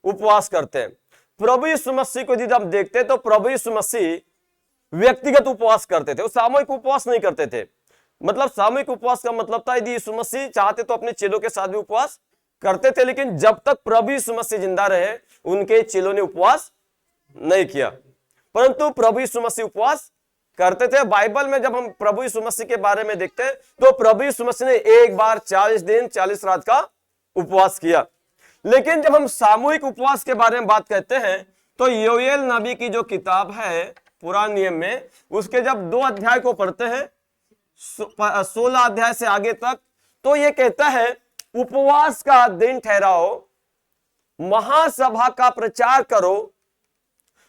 उपवास करते हैं। प्रभु यीशु मसीह को यदि हम देखते हैं तो प्रभु यीशु मसीह व्यक्तिगत उपवास करते थे, वो सामूहिक उपवास नहीं करते थे। मतलब सामूहिक उपवास का मतलब था यदि यीशु मसीह चाहते तो अपने चेलों के साथ भी उपवास करते थे, लेकिन जब तक प्रभु यीशु मसीह जिंदा रहे उनके चेलों ने उपवास नहीं किया, परंतु प्रभु यीशु मसीह उपवास करते थे। बाइबल में जब हम प्रभु यीशु मसीह के बारे में देखते हैं तो प्रभु यीशु मसीह ने एक बार 40 दिन 40 रात का उपवास किया। लेकिन जब हम सामूहिक उपवास के बारे में बात करते हैं तो योएल नबी की जो किताब है पुराने नियम में, उसके जब 2 अध्याय को पढ़ते हैं 16 अध्याय से आगे तक, तो ये कहता है उपवास का दिन ठहराओ, महासभा का प्रचार करो,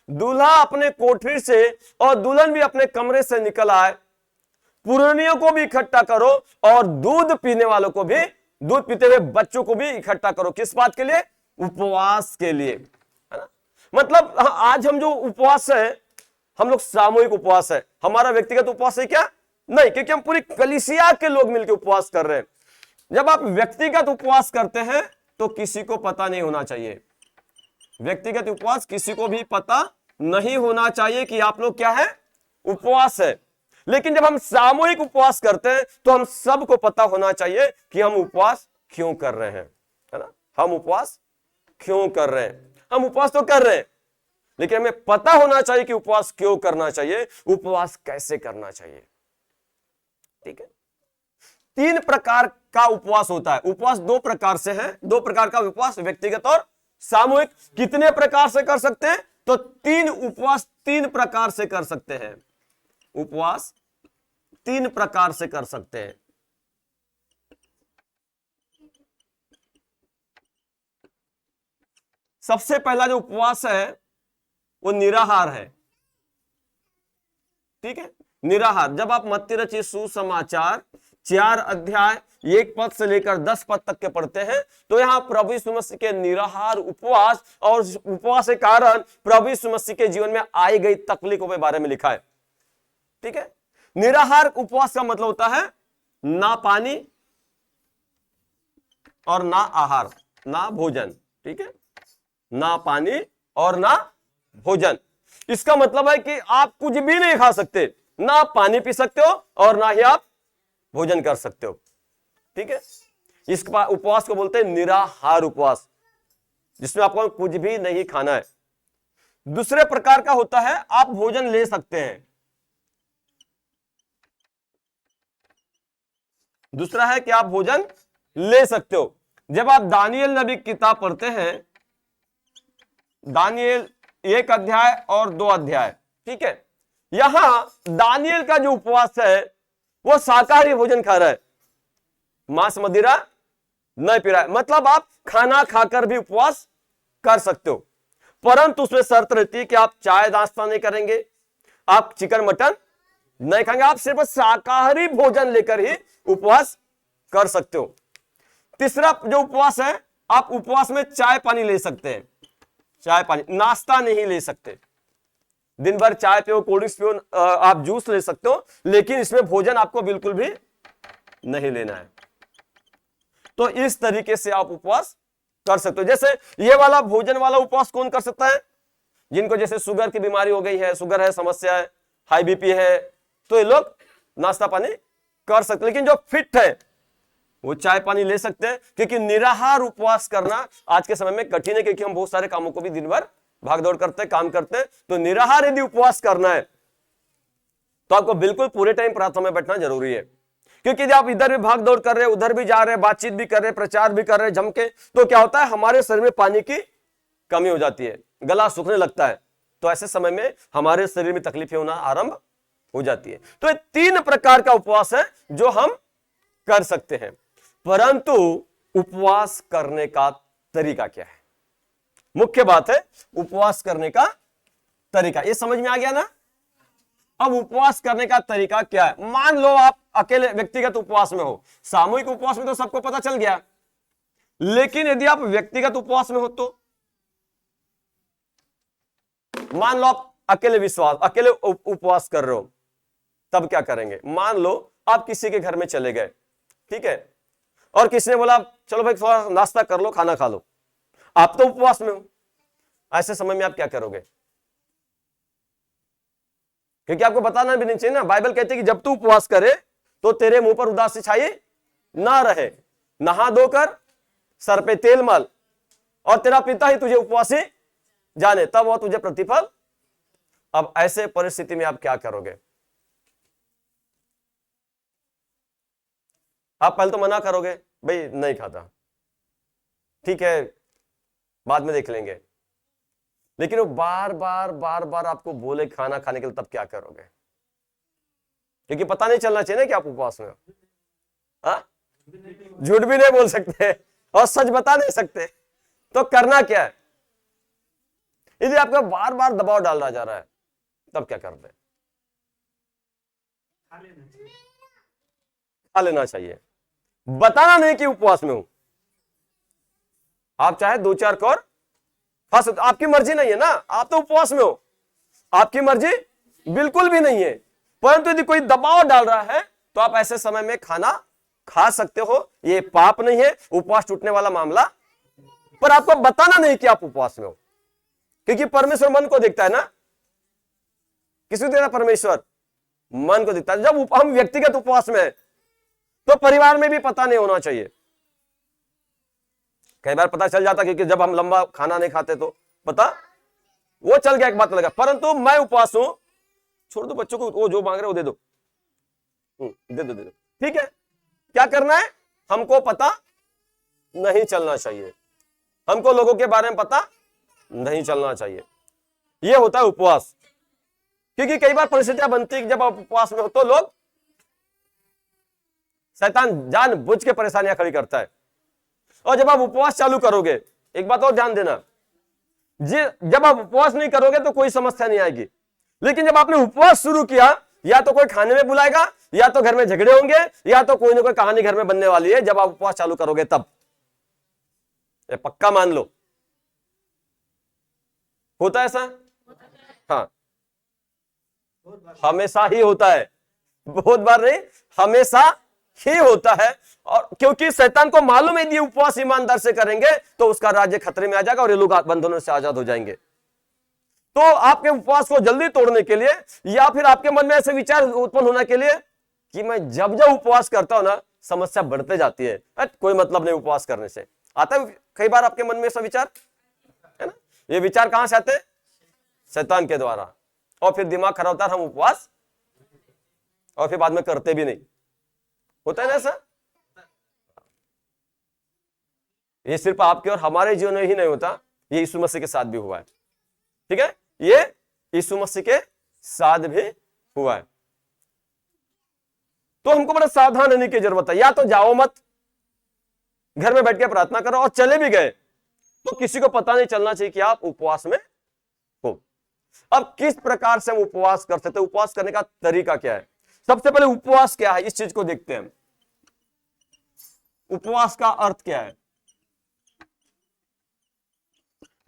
दूल्हा अपने कोठरी से और दुल्हन भी अपने कमरे से निकल आए, पुरानियों को भी इकट्ठा करो और दूध पीने वालों को भी, दूध पीते हुए बच्चों को भी इकट्ठा करो। किस बात के लिए? उपवास के लिए, है ना। मतलब आज हम जो उपवास है हम लोग सामूहिक उपवास है, हमारा व्यक्तिगत उपवास है क्या? नहीं, क्योंकि हम पूरी कलीसिया के लोग मिलकर उपवास कर रहे हैं। जब आप व्यक्तिगत उपवास करते हैं तो किसी को पता नहीं होना चाहिए, व्यक्तिगत उपवास किसी को भी पता नहीं होना चाहिए कि आप लोग क्या है, उपवास है। लेकिन जब हम सामूहिक उपवास करते हैं तो हम सबको पता होना चाहिए कि हम उपवास क्यों कर रहे हैं, है ना। हम उपवास क्यों कर रहे हैं? हम उपवास तो कर रहे हैं, लेकिन हमें पता होना चाहिए कि उपवास क्यों करना चाहिए, उपवास कैसे करना चाहिए। ठीक है। 3 प्रकार का उपवास होता है। उपवास 2 प्रकार से है, 2 प्रकार का उपवास, व्यक्तिगत और सामूहिक। कितने प्रकार से कर सकते हैं? तो 3 उपवास 3 प्रकार से कर सकते हैं। उपवास 3 प्रकार से कर सकते हैं। सबसे पहला जो उपवास है वो निराहार है। ठीक है, निराहार। जब आप मत्ती रचित सुसमाचार 4 अध्याय 1 पद से लेकर 10 पद तक के पढ़ते हैं तो यहां प्रभु यीशु मसीह के निराहार उपवास और उपवास के कारण प्रभु यीशु मसीह के जीवन में आई गई तकलीफों के बारे में लिखा है। ठीक है, निराहार उपवास का मतलब होता है ना पानी और ना आहार, ना भोजन। ठीक है, ना पानी और ना भोजन। इसका मतलब है कि आप कुछ भी नहीं खा सकते, ना आप पानी पी सकते हो और ना ही आप भोजन कर सकते हो। ठीक है, इस उपवास को बोलते हैं निराहार उपवास, जिसमें आपको कुछ भी नहीं खाना है। दूसरे प्रकार का होता है आप भोजन ले सकते हैं। दूसरा है कि आप भोजन ले सकते हो। जब आप दानियल नबी की किताब पढ़ते हैं, दानियल 1 अध्याय और 2 अध्याय, ठीक है, यहां दानियल का जो उपवास है वो शाकाहारी भोजन खा रहा है, मांस मदिरा नहीं पी रहा है। मतलब आप खाना खाकर भी उपवास कर सकते हो, परंतु उसमें शर्त रहती है कि आप चाय नाश्ता नहीं करेंगे, आप चिकन मटन नहीं खाएंगे, आप सिर्फ शाकाहारी भोजन लेकर ही उपवास कर सकते हो। तीसरा जो उपवास है, आप उपवास में चाय पानी ले सकते हैं, चाय पानी, नाश्ता नहीं ले सकते। दिन भर चाय पियो, कोल्ड ड्रिंक्स पियो, आप जूस ले सकते हो, लेकिन इसमें भोजन आपको बिल्कुल भी नहीं लेना है। तो इस तरीके से आप उपवास कर सकते हो। जैसे ये वाला भोजन वाला उपवास कौन कर सकता है? जिनको जैसे शुगर की बीमारी हो गई है, शुगर है, समस्या है, हाई बीपी है, तो ये लोग नाश्ता पानी कर सकते। लेकिन जो फिट है वो चाय पानी ले सकते हैं, क्योंकि निराहार उपवास करना आज के समय में कठिन है, क्योंकि हम बहुत सारे कामों को भी दिन भर भाग दौड़ करते हैं, काम करते हैं। तो निराहार यदि उपवास करना है तो आपको बिल्कुल पूरे टाइम प्रार्थना में बैठना जरूरी है, क्योंकि जब आप इधर भी भाग दौड़ कर रहे हैं, उधर भी जा रहे हैं, बातचीत भी कर रहे हैं, प्रचार भी कर रहे हैं जम के, तो क्या होता है, हमारे शरीर में पानी की कमी हो जाती है, गला सूखने लगता है। तो ऐसे समय में हमारे शरीर में तकलीफें होना आरंभ हो जाती है। तो ये 3 प्रकार का उपवास है जो हम कर सकते हैं, परंतु उपवास करने का तरीका क्या है? मुख्य बात है उपवास करने का तरीका। ये समझ में आ गया ना? अब उपवास करने का तरीका क्या है? मान लो आप अकेले व्यक्तिगत उपवास में हो, सामूहिक उपवास में तो सबको पता चल गया, लेकिन यदि आप व्यक्तिगत उपवास में हो तो मान लो आप अकेले उपवास कर रहे हो, तब क्या करेंगे? मान लो आप किसी के घर में चले गए, ठीक है, और किसी ने बोला चलो भाई थोड़ा नाश्ता कर लो, खाना खा लो। आप तो उपवास में हो, ऐसे समय में आप क्या करोगे? क्योंकि आपको बताना भी नहीं चाहिए ना। बाइबल कहती है कि जब तू उपवास करे तो तेरे मुंह पर उदासी छाई ना रहे, नहा धोकर सर पे तेल मल, और तेरा पिता ही तुझे उपवासी जाने, तब वह तुझे प्रतिफल। अब ऐसे परिस्थिति में आप क्या करोगे? आप पहले तो मना करोगे, भाई नहीं खाता, ठीक है बाद में देख लेंगे। लेकिन वो बार बार आपको बोले खाना खाने के लिए, तब क्या करोगे? क्योंकि पता नहीं चलना चाहिए ना कि आप उपवास में हो। झूठ भी नहीं बोल सकते और सच बता नहीं सकते, तो करना क्या है? यदि आपका बार बार दबाव डाला जा रहा है, तब क्या करते? खा लेना चाहिए। बताना नहीं कि उपवास में हूं। आप चाहे 2-4 कौर खा सकते, आपकी मर्जी नहीं है ना, आप तो उपवास में हो, आपकी मर्जी बिल्कुल भी नहीं है। परंतु यदि कोई दबाव डाल रहा है तो आप ऐसे समय में खाना खा सकते हो, ये पाप नहीं है, उपवास टूटने वाला मामला। पर आपको बताना नहीं कि आप उपवास में हो, क्योंकि परमेश्वर मन को देखता है ना। किसी को देखता? परमेश्वर मन को देखता है। जब हम व्यक्तिगत उपवास में है तो परिवार में भी पता नहीं होना चाहिए। कई बार पता चल जाता क्योंकि जब हम लंबा खाना नहीं खाते तो पता वो चल गया, एक बात लगा। परंतु मैं उपवास हूं, छोड़ दो बच्चों को, वो जो मांग रहे वो दे दो, दे दो, ठीक है। क्या करना है? हमको पता नहीं चलना चाहिए, हमको लोगों के बारे में पता नहीं चलना चाहिए। यह होता है उपवास। क्योंकि कई बार परिस्थितियां बनती है कि जब आप उपवास में हो तो लोग, शैतान जानबूझ के परेशानियां खड़ी करता है। और जब आप उपवास चालू करोगे, एक बात और ध्यान देना, जब आप उपवास नहीं करोगे तो कोई समस्या नहीं आएगी। लेकिन जब आपने उपवास शुरू किया, या तो कोई खाने में बुलाएगा, या तो घर में झगड़े होंगे, या तो कोई ना कोई कहानी घर में बनने वाली है जब आप उपवास चालू करोगे तब। ये पक्का मान लो। होता है ऐसा? हाँ, हमेशा ही होता है, बहुत बार नहीं, हमेशा ही होता है। और क्योंकि शैतान को मालूम है यदि उपवास ईमानदार से करेंगे तो उसका राज्य खतरे में आ जाएगा और ये लोग बंधनों से आजाद हो जाएंगे। तो आपके उपवास को जल्दी तोड़ने के लिए, या फिर आपके मन में ऐसे विचार उत्पन्न होने के लिए कि मैं जब जब उपवास करता हूं ना, समस्या बढ़ते जाती है, कोई मतलब नहीं उपवास करने से। आता है कई बार आपके मन में ऐसा विचार, है ना? ये विचार कहां से आते हैं? शैतान के द्वारा। और फिर दिमाग खराब होता है, हम उपवास और फिर बाद में करते भी नहीं। होता है ना ऐसा? ये सिर्फ आपके और हमारे जीवन में ही नहीं होता, ये यीशु मसीह के साथ भी हुआ है, ठीक है? ये यीशु मसीह के साथ भी हुआ है। तो हमको बड़ा सावधान रहने की जरूरत है। या तो जाओ मत, घर में बैठ के प्रार्थना करो, और चले भी गए तो किसी को पता नहीं चलना चाहिए कि आप उपवास में हो। अब किस प्रकार से हम उपवास कर सकते हैं? उपवास करने का तरीका क्या है? सबसे पहले उपवास क्या है, इस चीज को देखते हैं। उपवास का अर्थ क्या है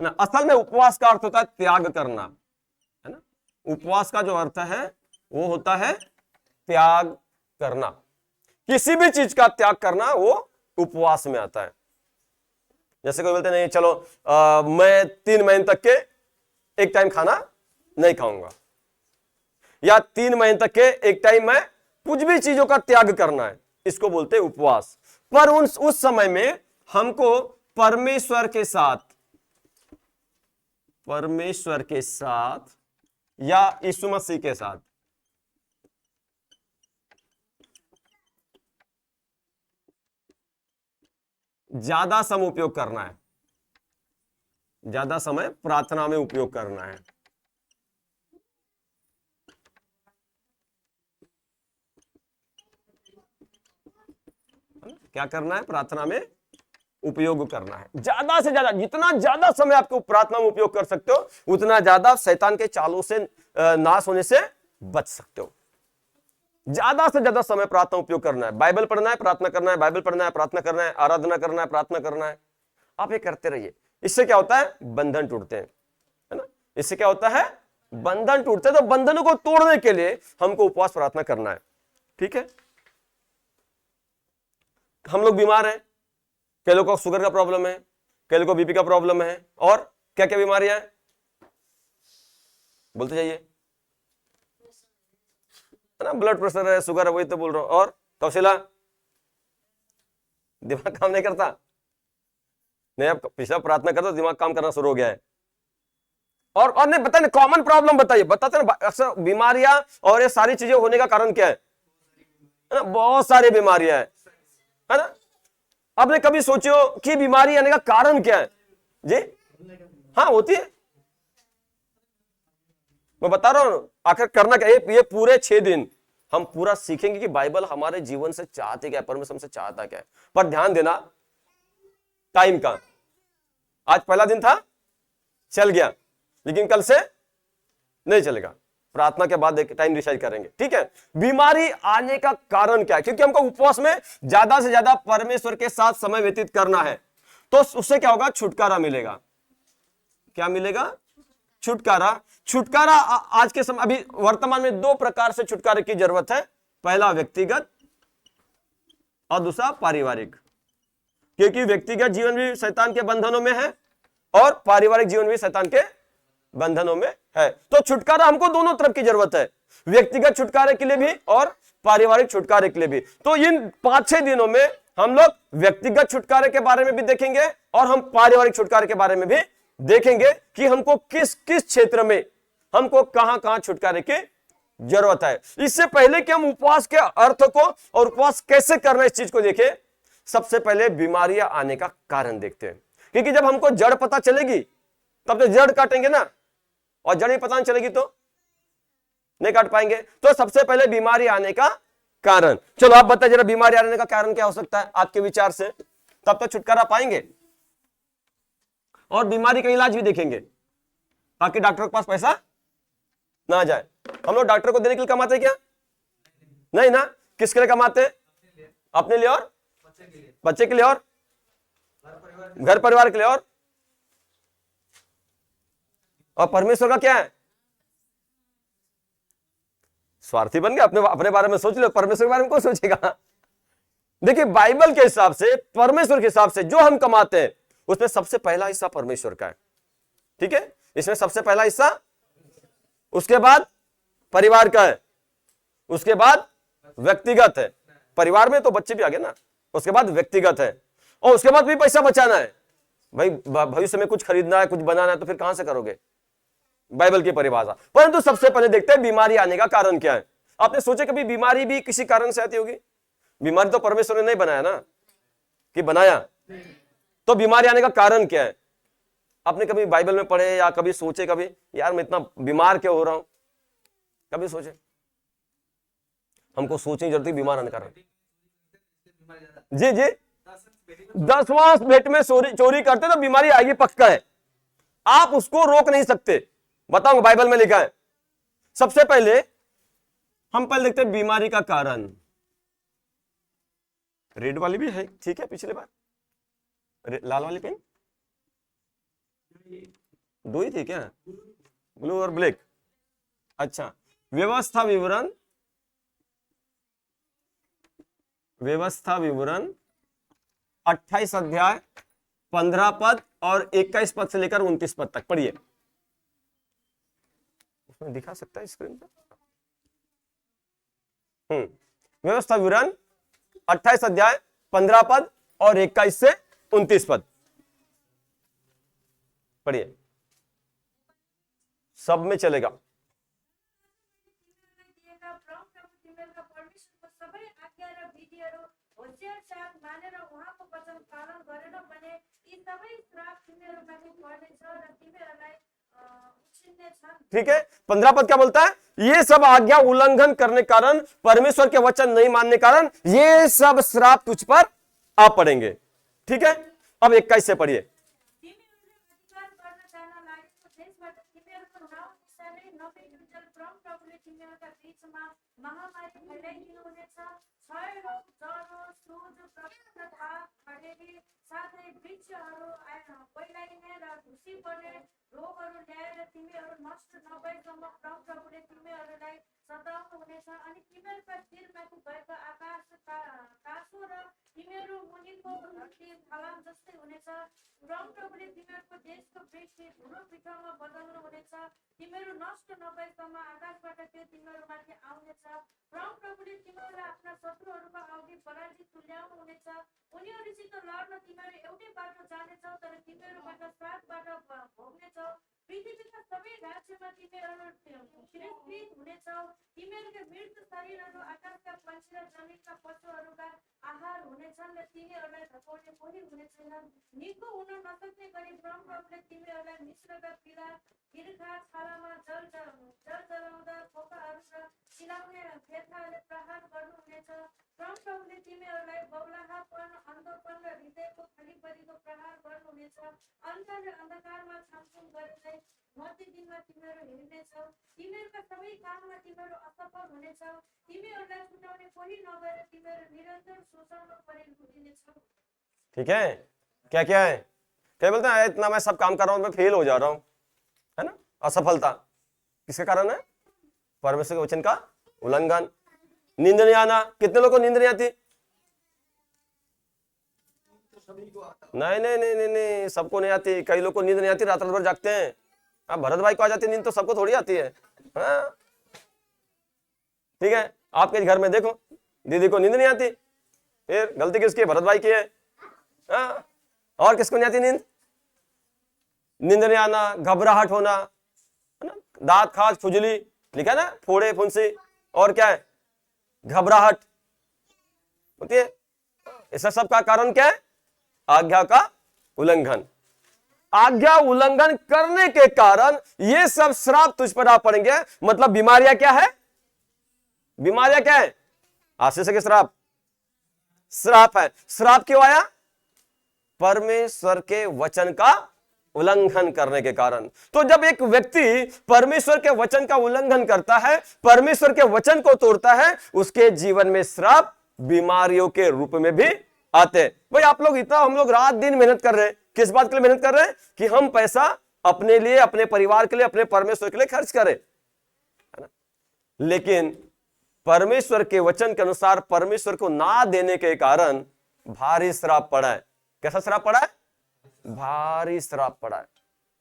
ना? असल में उपवास का अर्थ होता है त्याग करना, है ना? उपवास का जो अर्थ है वो होता है त्याग करना। किसी भी चीज का त्याग करना वो उपवास में आता है। जैसे कोई बोलते नहीं चलो मैं 3 महीने तक के एक टाइम खाना नहीं खाऊंगा, या 3 महीने तक के एक टाइम मैं कुछ भी चीजों का त्याग करना है, इसको बोलते हैं उपवास। पर उस समय में हमको परमेश्वर के साथ या यीशु मसीह के साथ ज्यादा समय उपयोग करना है, ज्यादा समय प्रार्थना में उपयोग करना है। क्या करना है? प्रार्थना में उपयोग करना है। ज्यादा से ज्यादा, जितना ज्यादा समय आपको प्रार्थना में उपयोग कर सकते हो, उतना ज्यादा शैतान के चालों से नाश होने से बच सकते हो। ज्यादा से ज्यादा समय प्रार्थना उपयोग करना है। बाइबल पढ़ना है, प्रार्थना करना है, बाइबल पढ़ना है, प्रार्थना करना है, आराधना करना है, प्रार्थना करना है। आप ये करते रहिए। इससे क्या होता है? बंधन टूटते हैं, है ना? इससे क्या होता है? बंधन टूटते हैं। तो बंधनों को तोड़ने के लिए हमको उपवास प्रार्थना करना है, ठीक है? हम लोग बीमार हैं, कई लोगों को शुगर का प्रॉब्लम है, कई लोगों को बीपी का प्रॉब्लम है, और क्या क्या बीमारियां हैं, बोलते जाइए, है ना, ब्लड प्रेशर है, शुगर है, वही तो बोल रहा हूं। और तौसीला, दिमाग काम नहीं करता, नहीं अब पिछला प्रार्थना करता दिमाग काम करना शुरू हो गया है। और नहीं बताइए, कॉमन प्रॉब्लम बताइए, बताते ना अक्सर बीमारियां और ये सारी चीजें होने का कारण क्या है ना, बहुत सारी बीमारियां है ना। आपने कभी सोचो कि बीमारी आने का कारण क्या है जी? हाँ होती है, मैं बता रहा हूं। आखिर करना क्या, ये पूरे 6 दिन हम पूरा सीखेंगे कि बाइबल हमारे जीवन से चाहते क्या है, परमेश्वर हमसे चाहता क्या है। पर ध्यान देना टाइम का, आज पहला दिन था, चल गया, लेकिन कल से नहीं चलेगा, प्रार्थना के बाद टाइम डिसाइड करेंगे, ठीक है। बीमारी आने का कारण क्या है? क्योंकि हमको उपवास में ज्यादा से ज्यादा परमेश्वर के साथ समय व्यतीत करना है, तो उससे क्या होगा, छुटकारा मिलेगा। क्या मिलेगा? छुटकारा। छुटकारा आज के समय, अभी वर्तमान में 2 प्रकार से छुटकारे की जरूरत है। पहला व्यक्तिगत और दूसरा पारिवारिक, क्योंकि व्यक्तिगत जीवन भी शैतान के बंधनों में है और पारिवारिक जीवन भी शैतान के बंधनों में है। तो छुटकारा हमको दोनों तरफ की जरूरत है, व्यक्तिगत छुटकारे के लिए भी और पारिवारिक छुटकारे के लिए भी। तो इन 5-6 दिनों में हम लोग व्यक्तिगत छुटकारे के बारे में भी देखेंगे और हम पारिवारिक छुटकारे के बारे में भी देखेंगे कि हमको किस किस क्षेत्र में, हमको कहां कहां छुटकारे की जरूरत है। इससे पहले कि हम उपवास के अर्थ को और उपवास कैसे करना, इस चीज को देखें, सबसे पहले बीमारियां आने का कारण देखते हैं। क्योंकि जब हमको जड़ पता चलेगी तब तो जड़ काटेंगे ना, और जड़ ही पता नहीं चलेगी तो नहीं काट पाएंगे। तो सबसे पहले बीमारी आने का कारण, चलो आप बताइए जरा, बीमारी आने का कारण क्या हो सकता है आपके विचार से, तब तो छुटकारा पाएंगे। और बीमारी का इलाज भी देखेंगे ताकि डॉक्टर के पास पैसा ना जाए। हम लोग डॉक्टर को देने के लिए कमाते क्या? नहीं ना, किसके लिए कमाते? अपने लिए और बच्चे के लिए और घर परिवार के लिए और परमेश्वर का क्या है? स्वार्थी बन गया, अपने बारे में सोच लो, परमेश्वर के बारे में कौन सोचेगा? देखिए बाइबल के हिसाब से, परमेश्वर के हिसाब से जो हम कमाते हैं उसमें सबसे पहला हिस्सा परमेश्वर का है, ठीक है। इसमें सबसे पहला हिस्सा, उसके बाद परिवार का है, उसके बाद व्यक्तिगत है, परिवार में तो बच्चे भी आ गए ना, उसके बाद व्यक्तिगत है, और उसके बाद भी पैसा बचाना है। भाई भविष्य में कुछ खरीदना है, कुछ बनाना है, तो फिर कहां से करोगे? बाइबल की परिभाषा। परंतु सबसे पहले देखते हैं बीमारी आने का कारण क्या है। आपने सोचे कभी बीमारी भी किसी कारण से आती होगी? बीमारी तो परमेश्वर ने नहीं बनाया ना, कि बनाया? तो बीमारी आने का कारण क्या है? आपने कभी बाइबल में पढ़े या कभी सोचे, कभी यार मैं इतना बीमार क्यों हो रहा हूं? कभी सोचे? हमको सोचने की जरूरत है बीमार आने का कारण। जी जी, 10वां भेंट में चोरी करते तो बीमारी आएगी, पक्का है, आप उसको रोक नहीं सकते। बताऊंगा, बाइबल में लिखा है। सबसे पहले हम पहले देखते हैं बीमारी का कारण। रेड वाली भी है, ठीक है, पिछले बार लाल वाली पेन 2 ही थी क्या? ब्लू और ब्लैक, अच्छा। व्यवस्था विवरण, व्यवस्था विवरण 28 अध्याय 15 पद और 21 पद से लेकर 29 पद तक पढ़िए। उसमें दिखा सकता है स्क्रीन पर? व्यवस्था विवरण 28 अध्याय 15 पद और 21 से 29 पद पढ़िए, सब में चलेगा। ठीक है, 15 पद क्या बोलता है? ये सब आज्ञा उल्लंघन करने कारण, परमेश्वर के वचन नहीं मानने कारण ये सब श्राप तुझ पर आ पड़ेंगे। ठीक है, अब 21 से पढ़िए। पिठोमा बदल्नु हुनेछ, तिमीहरू नष्ट नभएसम्म आकाशबाट त्यो तिमीहरूमाथि आउनेछ। परमप्रभुले तिमीहरूलाई आफ्ना शत्रुहरूका अघि पराजित तुल्याउनु हुनेछ। उनीहरूसित लड्न तिमीहरू एउटै बाटो जानेछौ, तर तिमीहरूबाट 7 बाटो भोग्नेछौ। पृथ्वीका सबै राज्यमा तिमीहरू तिरस्कृत हुनेछौ। तिमीहरूका मृत शरीरहरू आकाशका पक्षी र जमिनका पशुहरूका आहार हुनेछन् र तिनीहरूलाई धपाउने कोही हुने छैन। निको हुन नसक्ने गरी परमप्रभुले तिमीहरूलाई मिश्रका पीडा, तिर्खा, छालामा जल जलाउँदा फोकाहरू र चिलाउने फेथाले प्रहार गर्नुहुनेछ। परमप्रभुले तिमीहरूलाई बौलाहापन, अन्धोपन र हृदयको खालीपरीको प्रहार गर्नुहुनेछ। अन्धकार र अन्धकारमा छामछुम गर्दै मध्य दिनमा तिमीहरू हिँड्नेछौ। तिमीहरूका सबै काममा तिमीहरू असफल हुनेछौ। तिमीहरूलाई छुटाउने कोही नभएर तिमीहरू निरन्तर शोषणमा परिणत। ठीक है, क्या क्या है? क्या बोलते हैं, इतना मैं सब काम कर रहा हूं, मैं फेल हो जा रहा हूं, है ना? असफलता किसके कारण है? परमेश्वर के वचन का उल्लंघन। नींद नहीं आना, कितने लोगों को नींद नहीं आती? नहीं नहीं नहीं नहीं नहीं, सबको नहीं आती। कई लोग को नींद नहीं आती, रात रात भर जागते हैं। अब भरत भाई को आ जाती नींद, तो सबको थोड़ी आती है। हाँ? ठीक है, आपके घर में देखो, दीदी को नींद नहीं आती, फिर गलती किसकी है? भरत भाई की है। हाँ? और किसको नहीं आती नींद? नींद नहीं आना, घबराहट होना, है ना? दांत खाज, खुजली, लिखा ना, फोड़े फुंसी, और क्या है? घबराहट होती है। इसका सब का कारण क्या है? आज्ञा का उल्लंघन। आज्ञा उल्लंघन करने के कारण ये सब श्राप तुझ पर आ पड़ेंगे। मतलब बीमारियां क्या है? बीमारियां क्या है? आशीष के श्राप, श्राप है। श्राप क्यों आया? परमेश्वर के वचन का उल्लंघन करने के कारण। तो जब एक व्यक्ति परमेश्वर के वचन का उल्लंघन करता है, परमेश्वर के वचन को तोड़ता है, उसके जीवन में श्राप बीमारियों के रूप में भी आते हैं। भाई आप लोग इतना, हम लोग रात दिन मेहनत कर रहे हैं, किस बात के लिए मेहनत कर रहे हैं? कि हम पैसा अपने लिए, अपने परिवार के लिए, अपने परमेश्वर के लिए खर्च करें, है ना? लेकिन परमेश्वर के वचन के अनुसार परमेश्वर को ना देने के कारण भारी श्राप पड़ा है। कैसा श्राप पड़ा है? भारी श्राप पड़ा है।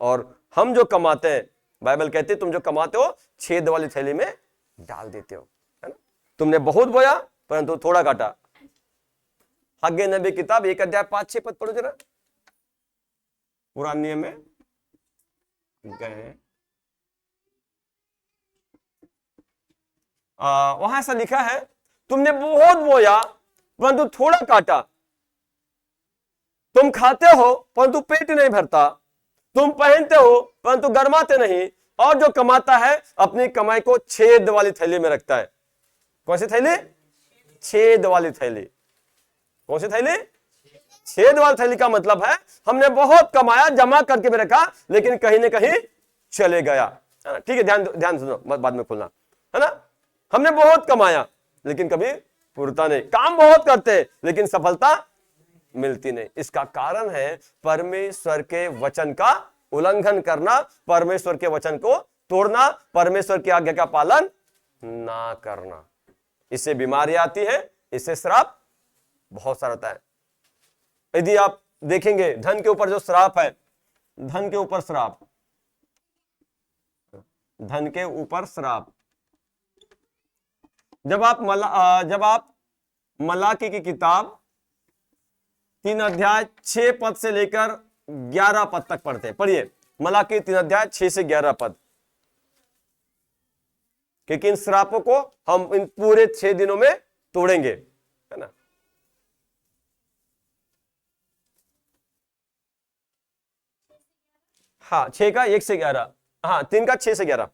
और हम जो कमाते हैं, बाइबल कहती है तुम जो कमाते हो छेद वाली थैली में डाल देते हो, है ना? तुमने बहुत बोया परंतु थोड़ा काटा। हग्गे नबी किताब 1 अध्याय 5-6 पद पढ़ो जरा, पुराने नियम में गए, वहां ऐसा लिखा है, तुमने बहुत बोया परंतु थोड़ा काटा। तुम खाते हो परंतु पेट नहीं भरता, तुम पहनते हो परंतु गर्माते नहीं, और जो कमाता है अपनी कमाई को छेद वाली थैली में रखता है। कौन सी थैली? छेद वाली थैली। कौन सी थैली? छेद वाली थैली का मतलब है हमने बहुत कमाया, जमा करके भी रखा, लेकिन कहीं ना कहीं चले गया। ठीक है, ध्यान सुनो, बाद में खोलना, है ना? हमने बहुत कमाया लेकिन कभी पूर्ता नहीं, काम बहुत करते लेकिन सफलता मिलती नहीं। इसका कारण है परमेश्वर के वचन का उल्लंघन करना, परमेश्वर के वचन को तोड़ना, परमेश्वर की आज्ञा का पालन ना करना। इससे बीमारी आती है, इससे श्राप बहुत सारा आता है। यदि आप देखेंगे धन के ऊपर जो श्राप है, धन के ऊपर श्राप, धन के ऊपर श्राप, जब आप मलाकी की किताब 3 अध्याय 6 पद से लेकर 11 पद तक पढ़ते हैं। पढ़िए मलाकी 3 अध्याय 6 से 11 पद। क्योंकि इन श्रापों को हम इन पूरे 6 दिनों में तोड़ेंगे, है ना? हाँ, 6 का 1 से 11, हाँ 3 का 6 से 11।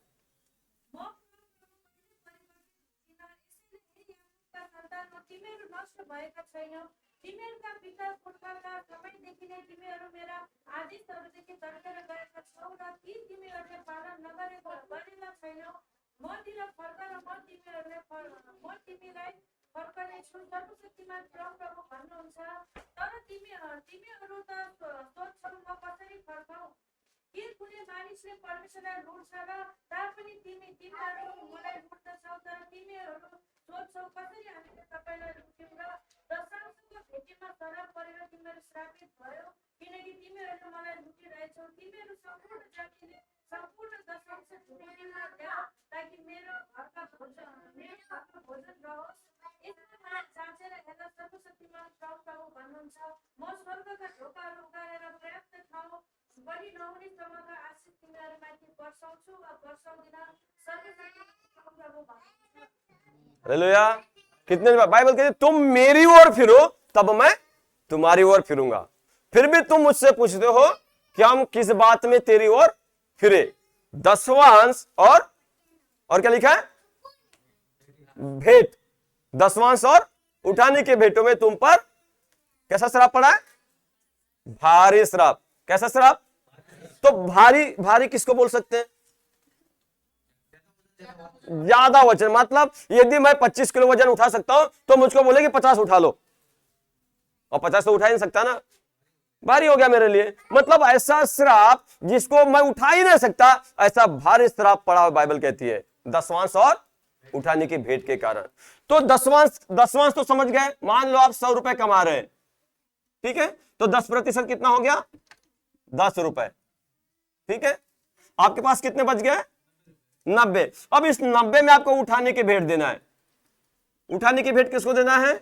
तिमीहरूका पिता पुर्खाका समयदेखि नै तिमीहरू मेरा आदेशहरूदेखि तर्केर गएका छौ र ती तिमीहरूले पालन गरेका छैनौ। मतिर फर्क र म तिमीलाई फर्कनेछु, सर्वशक्तिमान परमप्रभु भन्नुहुन्छ। तर तिमीहरू त सोध्छौ म कसरी फर्कौ? के कुनै मानिसले परमेश्वरलाई लुट्छ र तापनि तिमीहरू मलाई लुट्दछौ? तर तिमीहरू सोध्छौ कसरी हामीले तपाईँलाई लुट्यौँ र दशांशको भेटीमा शराब परेर तिमीहरू श्रापित भयो, किनकि तिमीहरूले मलाई लुटिरहेछौ। तिमीहरू सम्पूर्ण जातिले समग्र आशिष तिमीहरूमाथि वर्षाउँछु वा वर्षाउँदिन सर्वशक्तिमान प्रभु भन्छ। हालेलुया। कितने बाइबल कहती है तुम मेरी ओर फिरो तब मैं तुम्हारी ओर फिरूंगा। फिर भी तुम मुझसे पूछते हो कि हम किस बात में तेरी ओर फिरे। दसवांश और क्या लिखा है? भेंट, दसवांश और उठाने के भेंटों में तुम पर कैसा श्राप पड़ा है? भारी श्राप। कैसा श्राप? तो भारी भारी किसको बोल सकते हैं? ज्यादा वजन। मतलब यदि मैं 25 किलो वजन उठा सकता हूं तो मुझको बोले कि 50 उठा लो, और 50 तो उठा ही नहीं सकता ना, भारी हो गया मेरे लिए। मतलब ऐसा श्राप जिसको मैं उठा ही नहीं सकता, ऐसा भारी श्राप पड़ा हुआ बाइबल कहती है, दसवांश और उठाने की भेंट के कारण। तो दसवांश तो समझ गए। मान लो आप 100 रुपए कमा रहे हैं, ठीक है, तो 10% कितना हो गया? 10 रुपए। ठीक है, आपके पास कितने बच गए? 90। अब इस 90 में आपको उठाने की भेंट देना है। उठाने की भेंट किसको देना है?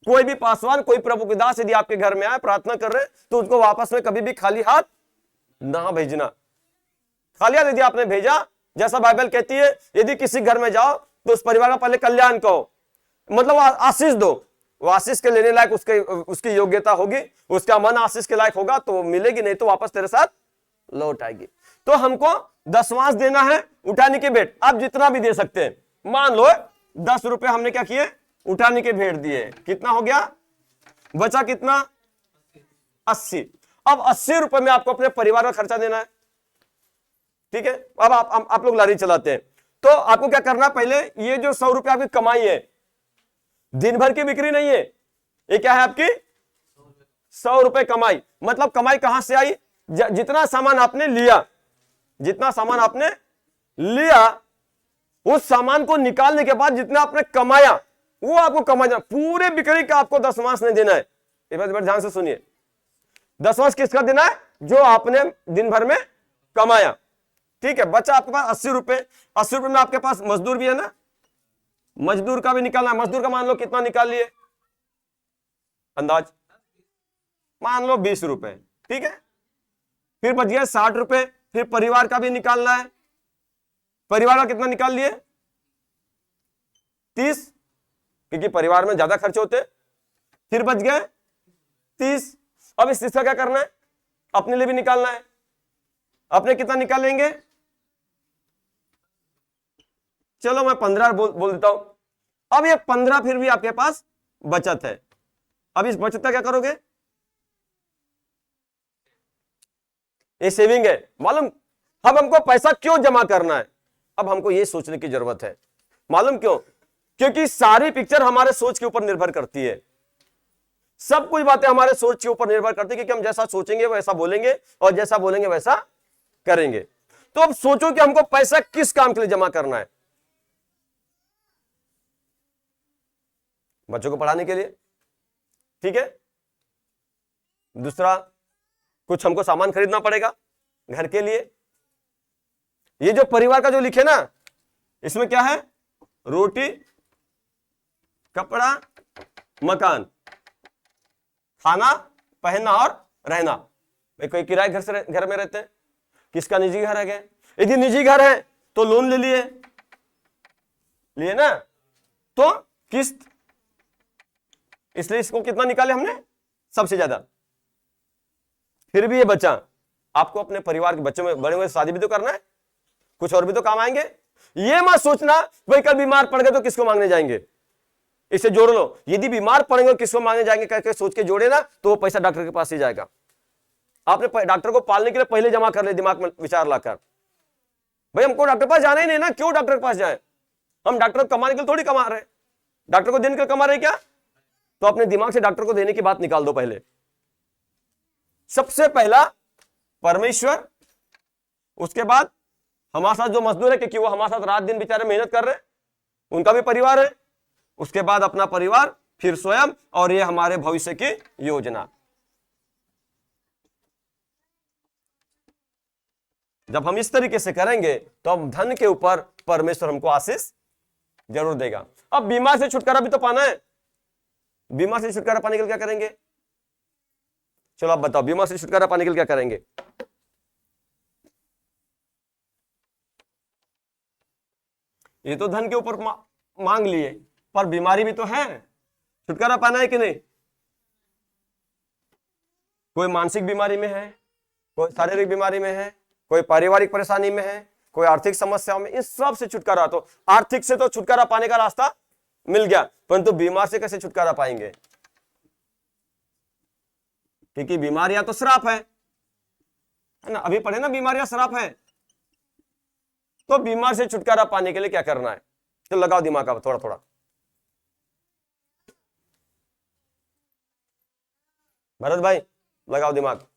कोई भी पासवान, कोई प्रभु के दास यदि आपके घर में आए प्रार्थना कर रहे तो उसको वापस में कभी भी खाली हाथ ना भेजना। खाली हाथ यदि आपने भेजा, जैसा बाइबल कहती है, यदि किसी घर में जाओ तो उस परिवार का पहले कल्याण कहो, मतलब आशीष दो। वो आशीष के लेने लायक उसकी योग्यता होगी, उसका मन आशीष के लायक होगा तो मिलेगी, नहीं तो वापस तेरे साथ लौट आएगी। तो हमको दसवांश देना है, उठाने की भेंट आप जितना भी दे सकते हैं। मान लो 10 रुपए हमने क्या किए? उठाने के भेंट दिए। कितना हो गया? बचा कितना? 80। अब 80 रुपए में आपको अपने परिवार का खर्चा देना है। ठीक है, अब आप लोग लारी चलाते हैं तो आपको क्या करना? पहले ये जो 100 रुपए आपकी कमाई है, दिन भर की बिक्री नहीं है, ये क्या है आपकी? 100 रुपए कमाई। मतलब कमाई कहां से आई? जितना सामान आपने लिया, जितना सामान आपने लिया, उस सामान को निकालने के बाद जितना आपने कमाया वो आपको कमाना। पूरे बिक्री का आपको दसवांश नहीं देना है। ये बात ध्यान से सुनिए। दसवांश किसका देना है? जो आपने दिन भर में कमाया। ठीक है, बचा आपके पास 80 रुपए। 80 रुपए में आपके पास मजदूर भी है ना, मजदूर का भी निकालना है। मजदूर का मान लो कितना निकाल लिए? अंदाज मान लो 20 रुपए। ठीक है, फिर बच गया 60 रुपए। फिर परिवार का भी निकालना है। परिवार का कितना निकाल लिए? 30, क्योंकि परिवार में ज्यादा खर्च होते। फिर बच गए 30। अब इस 30 का क्या करना है? अपने लिए भी निकालना है। अपने कितना निकालेंगे? चलो मैं 15 बोल देता हूं। अब ये 15 फिर भी आपके पास बचत है। अब इस बचत का क्या करोगे? ये सेविंग है। मालूम अब हमको पैसा क्यों जमा करना है? अब हमको ये सोचने की जरूरत है। मालूम क्यों? क्योंकि सारी पिक्चर हमारे सोच के ऊपर निर्भर करती है। सब कुछ बातें हमारे सोच के ऊपर निर्भर करती है, क्योंकि हम जैसा सोचेंगे वैसा बोलेंगे और जैसा बोलेंगे वैसा करेंगे। तो अब सोचो कि हमको पैसा किस काम के लिए जमा करना है? बच्चों को पढ़ाने के लिए, ठीक है। दूसरा, कुछ हमको सामान खरीदना पड़ेगा घर के लिए। ये जो परिवार का जो लिखे ना, इसमें क्या है? रोटी, कपड़ा, मकान, खाना, पहनना और रहना। कोई किराए घर में रहते हैं, किसका निजी घर है? यदि निजी घर है तो लोन ले लिए ना, तो किस्त। इसलिए इसको कितना निकाले हमने? सबसे ज्यादा। फिर भी ये बचा। आपको अपने परिवार के बच्चों में, बड़े हुए शादी भी तो करना है, कुछ और भी तो काम आएंगे। ये मत सोचना भाई कल बीमार पड़ गए तो किसको मांगने जाएंगे। इसे जोड़ लो, यदि बीमार पड़ेंगे किसको मांगने जाएंगे करके सोच के जोड़े ना, तो वो पैसा डॉक्टर के पास ही जाएगा। आपने डॉक्टर को पालने के लिए पहले जमा कर ले, दिमाग में विचार लाकर, भाई हमको डॉक्टर के पास जाना ही नहीं ना, क्यों डॉक्टर के पास जाए? हम डॉक्टर को कमाने के लिए थोड़ी कमा रहे, डॉक्टर को देने के लिए कमा रहे क्या? तो अपने दिमाग से डॉक्टर को देने की बात निकाल दो। पहले सबसे पहला परमेश्वर, उसके बाद हमारे साथ जो मजदूर है, क्योंकि वो हमारे साथ रात दिन बेचारे मेहनत कर रहे हैं, उनका भी परिवार है। उसके बाद अपना परिवार, फिर स्वयं, और ये हमारे भविष्य की योजना। जब हम इस तरीके से करेंगे तो अब धन के ऊपर परमेश्वर हमको आशीष जरूर देगा। अब बीमार से छुटकारा भी तो पाना है। बीमार से छुटकारा पाने के लिए क्या करेंगे? चलो आप बताओ, बीमार से छुटकारा पाने के लिए क्या करेंगे? ये तो धन के ऊपर मांग लिए, पर बीमारी भी तो है, छुटकारा पाना है कि नहीं? कोई मानसिक बीमारी में है, कोई शारीरिक बीमारी में है, कोई पारिवारिक परेशानी में है, कोई आर्थिक समस्याओं में, इस सब से छुटकारा। तो आर्थिक से तो छुटकारा पाने का रास्ता मिल गया, परंतु बीमार से कैसे छुटकारा पाएंगे? क्योंकि बीमारियां तो श्राप है ना, अभी पढ़े ना, बीमारियां श्राप है। तो बीमार से छुटकारा पाने के लिए क्या करना है? तो लगाओ दिमाग अब थोड़ा थोड़ा। भरत भाई लगाओ दिमाग।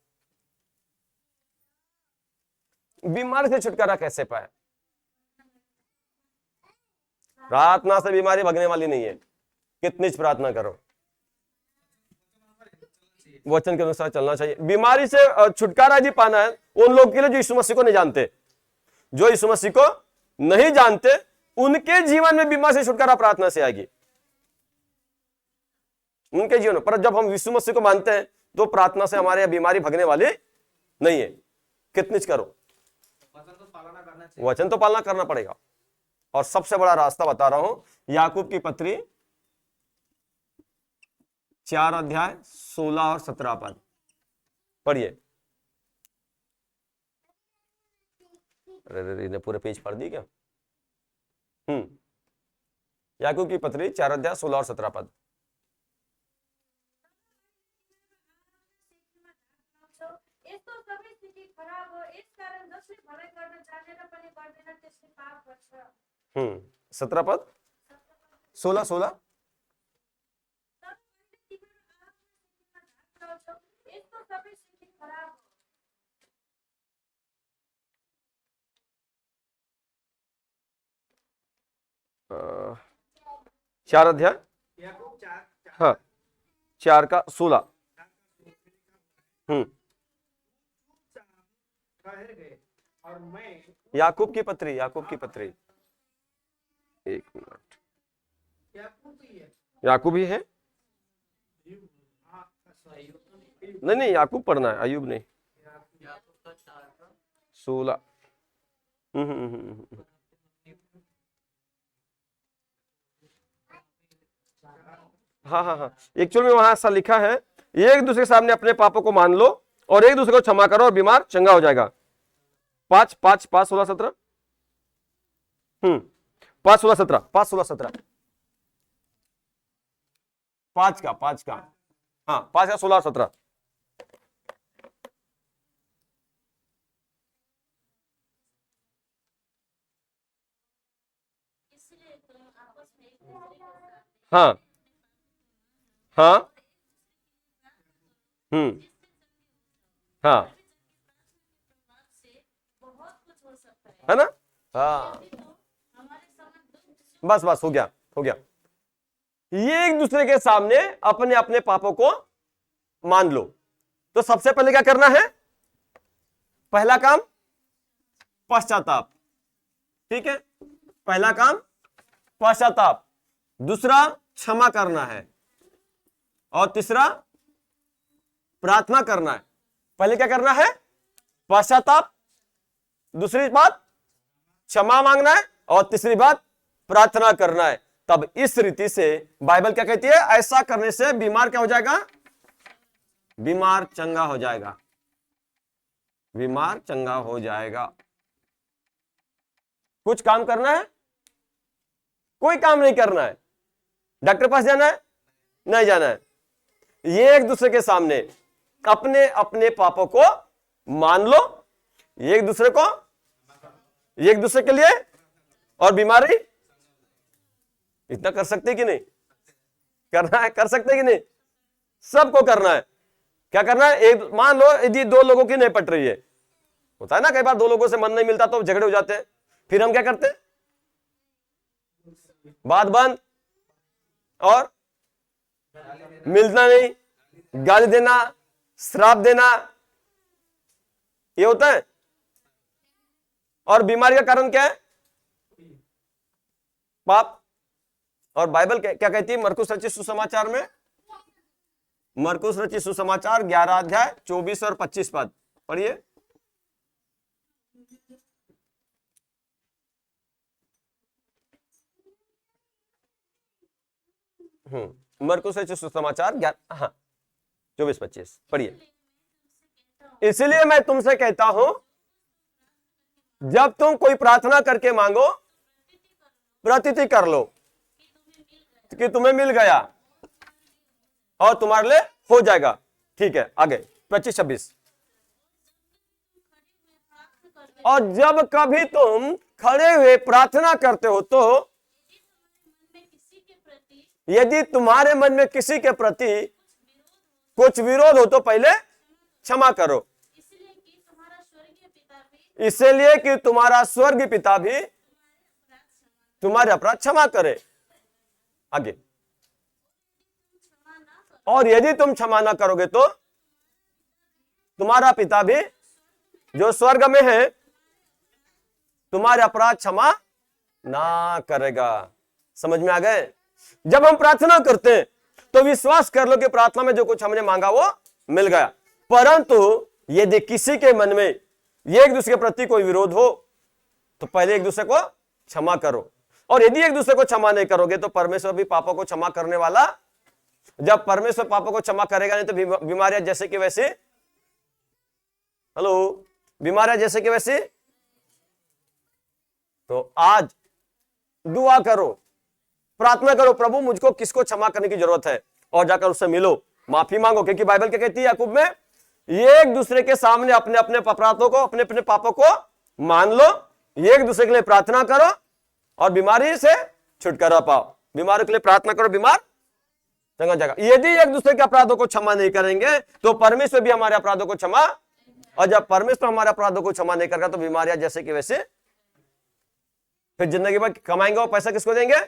बीमार से छुटकारा कैसे पाए? प्रार्थना से बीमारी भगने वाली नहीं है, कितनी प्रार्थना करो, वचन के अनुसार चलना चाहिए। बीमारी से छुटकारा यदि पाना है उन लोगों के लिए जो यीशु मसीह को नहीं जानते, जो यीशु मसीह को नहीं जानते, उनके जीवन में बीमारी से छुटकारा प्रार्थना से आएगी, उनके जीवन में। पर जब हम यीशु मसीह को मानते हैं तो प्रार्थना से हमारे बीमारी भगने वाली नहीं है। कितनी करो, वचन तो पालना करना पड़ेगा। और सबसे बड़ा रास्ता बता रहा हूं, याकूब की पत्री 4 अध्याय 16 और 17 पद पढ़िए। अरे पूरे पेज पढ़ दी क्या? याकूब की पत्री 4 अध्याय 16 और 17 पद। यस्तो सबै स्थिति खराब हो, यस कारण जसले भलाइ गर्न जानेर पनि गर्दैन त्यसले पाप गर्छ। 17 पद, 16 16। यस्तो सबै स्थिति खराब हो। 4 अध्याय, हाँ 4 का 16। याकूब की पत्री, याकूब की पत्री, एक मिनट, याकूब ही है? नहीं नहीं, याकूब पढ़ना है, अयूब नहीं। 16। हाँ हाँ हाँ, एक्चुअल में वहां ऐसा लिखा है, एक दूसरे के सामने अपने पापों को मान लो और एक दूसरे को क्षमा करो और बीमार चंगा हो जाएगा। 5 5 5 16 17। 5 16 17, 5 16 17, 5 का 5 का, हाँ 5 का 16 17। हाँ हाँ हाँ, है ना? हाँ बस बस, हो गया हो गया। ये एक दूसरे के सामने अपने अपने पापों को मान लो। तो सबसे पहले क्या करना है? पहला काम पश्चाताप, ठीक है? पहला काम पश्चाताप, दूसरा क्षमा करना है, और तीसरा प्रार्थना करना है। पहले क्या करना है? पश्चाताप, दूसरी बात क्षमा मांगना है, और तीसरी बात प्रार्थना करना है। तब इस रीति से बाइबल क्या कहती है? ऐसा करने से बीमार क्या हो जाएगा? बीमार चंगा हो जाएगा, बीमार चंगा हो जाएगा। कुछ काम करना है? कोई काम नहीं करना है। डॉक्टर पास जाना है? नहीं जाना है। ये एक दूसरे के सामने अपने अपने पापों को मान लो, एक दूसरे को, एक दूसरे के लिए, और बीमारी इतना कर सकते कि नहीं? करना है, कर सकते कि नहीं? सबको करना है। क्या करना है? एक मान लो यदि 2 लोगों की नहीं पट रही है, होता है ना कई बार 2 लोगों से मन नहीं मिलता तो झगड़े हो जाते हैं, फिर हम क्या करते हैं? बात बंद, और मिलना नहीं, गाली देना, श्राप देना, ये होता है। और बीमारी का कारण क्या है? पाप। और बाइबल क्या कहती है मरकुस रचित सुसमाचार में? मरकुस रचित सुसमाचार 11 अध्याय 24 और 25 पद पढ़िए। मरकुस रचित सुसमाचार 11, हाँ 24-25 पढ़िए। इसलिए मैं तुमसे कहता हूं, जब तुम कोई प्रार्थना करके मांगो, प्रतीति कर लो कि तुम्हें मिल गया और तुम्हारे लिए हो जाएगा। ठीक है, आगे 25-26। और जब कभी तुम खड़े हुए प्रार्थना करते हो तो यदि तुम्हारे मन में किसी के प्रति कुछ विरोध हो तो पहले क्षमा करो, इसलिए कि तुम्हारा स्वर्गीय पिता भी तुम्हारे अपराध क्षमा करे। आगे, और यदि तुम क्षमा ना करोगे तो तुम्हारा पिता भी जो स्वर्ग में है तुम्हारे अपराध क्षमा ना करेगा। समझ में आ गए? जब हम प्रार्थना करते हैं तो विश्वास कर लो कि प्रार्थना में जो कुछ हमने मांगा वो मिल गया। परंतु यदि किसी के मन में एक दूसरे के प्रति कोई विरोध हो तो पहले एक दूसरे को क्षमा करो, और यदि एक दूसरे को क्षमा नहीं करोगे तो परमेश्वर भी पापों को क्षमा करने वाला। जब परमेश्वर पापों को क्षमा करेगा नहीं तो बीमारियां जैसे कि वैसे, हेलो, बीमारियां जैसे कि वैसे। तो आज दुआ करो, प्रार्थना करो, प्रभु मुझको किसको क्षमा करने की जरूरत है, और जाकर उससे मिलो, माफी मांगो, क्योंकि बाइबल क्या कहती है याकूब में, एक दूसरे के सामने अपने अपने अपराधों को, अपने अपने पापों को मान लो, एक दूसरे के लिए प्रार्थना करो और बीमारी से छुटकारा पाओ। बीमारों के लिए प्रार्थना करो, बीमार चंगा जाएगा। यदि एक दूसरे के अपराधों को क्षमा नहीं करेंगे तो परमेश्वर भी हमारे अपराधों को क्षमा, और जब परमेश्वर हमारे अपराधों को क्षमा नहीं करेगा तो बीमारियां जैसे कि वैसे। फिर जिंदगी भर कमाएंगे और पैसा किसको देंगे?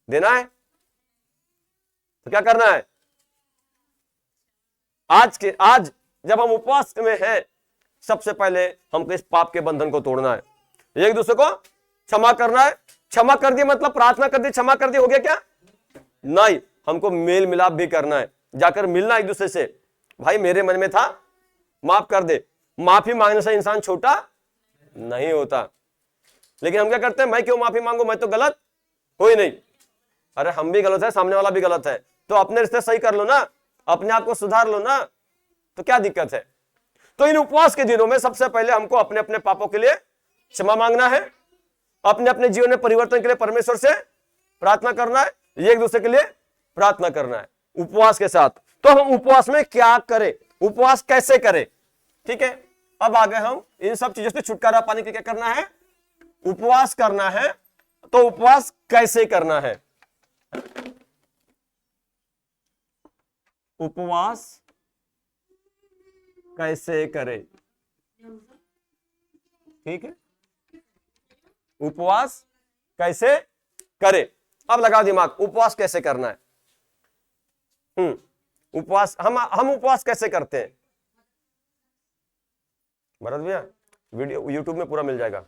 देना है तो क्या करना है? आज जब हम उपवास में हैं, सबसे पहले हमको इस पाप के बंधन को तोड़ना है, एक दूसरे को क्षमा करना है। क्षमा कर दिया मतलब प्रार्थना कर दी, क्षमा कर दी, हो गया क्या? नहीं, हमको मेल मिलाप भी करना है, जाकर मिलना एक दूसरे से, भाई मेरे मन में था, माफ कर दे। माफी मांगने से इंसान छोटा नहीं होता। लेकिन हम क्या करते हैं, मैं क्यों माफी मांगू, मैं तो गलत हो ही नहीं। अरे हम भी गलत है, सामने वाला भी गलत है, तो अपने रिश्ते सही कर लो ना, अपने आप को सुधार लो ना, तो क्या दिक्कत है? तो इन उपवास के दिनों में सबसे पहले हमको अपने अपने पापों के लिए क्षमा मांगना है, अपने अपने जीवन में परिवर्तन के लिए परमेश्वर से प्रार्थना करना है, एक दूसरे के लिए प्रार्थना करना है उपवास के साथ। तो हम उपवास में क्या करें, उपवास कैसे करें? ठीक है, अब आगे हम इन सब चीजों से छुटकारा पाने के लिए क्या करना है? उपवास करना है। तो उपवास कैसे करना है? उपवास कैसे करें? ठीक है, उपवास कैसे करें? अब लगाओ दिमाग, उपवास कैसे करना है? उपवास हम उपवास कैसे करते हैं? भरत भैया, वीडियो यूट्यूब में पूरा मिल जाएगा,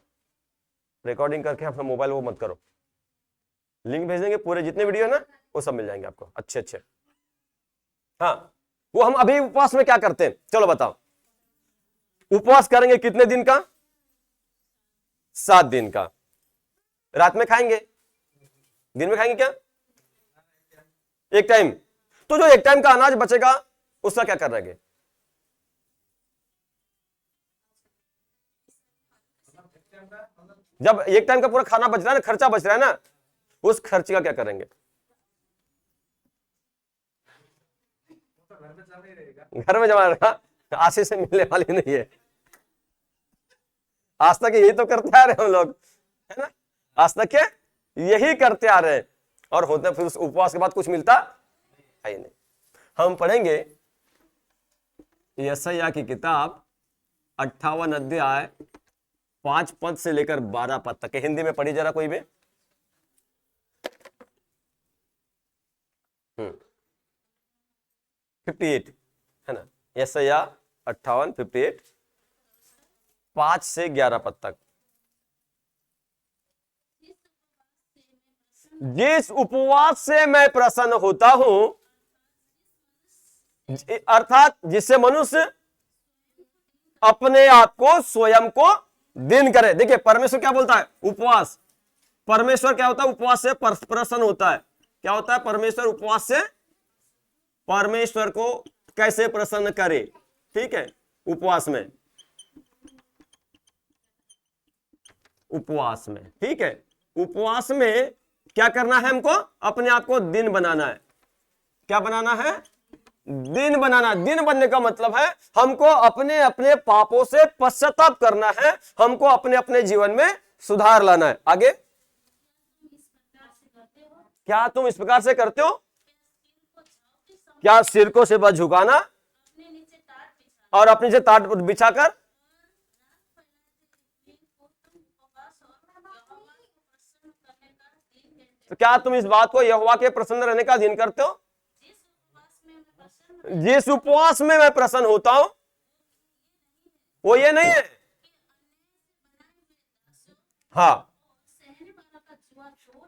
रिकॉर्डिंग करके अपना मोबाइल वो मत करो, लिंक भेज देंगे, पूरे जितने वीडियो है ना वो सब मिल जाएंगे आपको, अच्छे अच्छे। हाँ, वो हम अभी उपवास में क्या करते हैं, चलो बताओ। उपवास करेंगे कितने दिन का? 7 दिन का। रात में खाएंगे, दिन में खाएंगे क्या? एक टाइम। तो जो एक टाइम का अनाज बचेगा उसका क्या कर रहेंगे? जब एक टाइम का पूरा खाना बच रहा है ना, खर्चा बच रहा है ना, उस खर्चे का क्या करेंगे? घर में जमा रखा, आशीष से मिलने वाली नहीं है। आज तक यही तो करते आ रहे हम लोग, है ना, आज तक क्या यही करते आ रहे हैं, और होते फिर उस उपवास के बाद कुछ मिलता है नहीं। हम पढ़ेंगे यशायाह की किताब 58 अध्याय 5 पद से लेकर 12 पद तक। हिंदी में पढ़ी जरा कोई भी। 58 है ना, यशायाह 58 5 से 11 पद तक। जिस उपवास से मैं प्रसन्न होता हूं, अर्थात जिससे मनुष्य अपने आप को स्वयं को दिन करे। देखिए परमेश्वर क्या बोलता है, उपवास, परमेश्वर क्या होता है, उपवास से प्रसन्न होता है। क्या होता है? परमेश्वर उपवास से परमेश्वर को कैसे प्रसन्न करे, ठीक है, उपवास में, उपवास में, ठीक है, उपवास में क्या करना है हमको? अपने आप को दिन बनाना है। क्या बनाना है? दिन बनाना। दिन बनने का मतलब है हमको अपने अपने पापों से पश्चाताप करना है, हमको अपने अपने जीवन में सुधार लाना है। आगे, क्या तुम इस प्रकार से करते हो? क्या सिर को से बस झुकाना और अपने नीचे टाट बिछाकर तो क्या तुम इस बात को यहोवा के प्रसन्न रहने का दिन करते हो? जिस उपवास में मैं प्रसन्न होता हूं वो ये नहीं है, हाँ,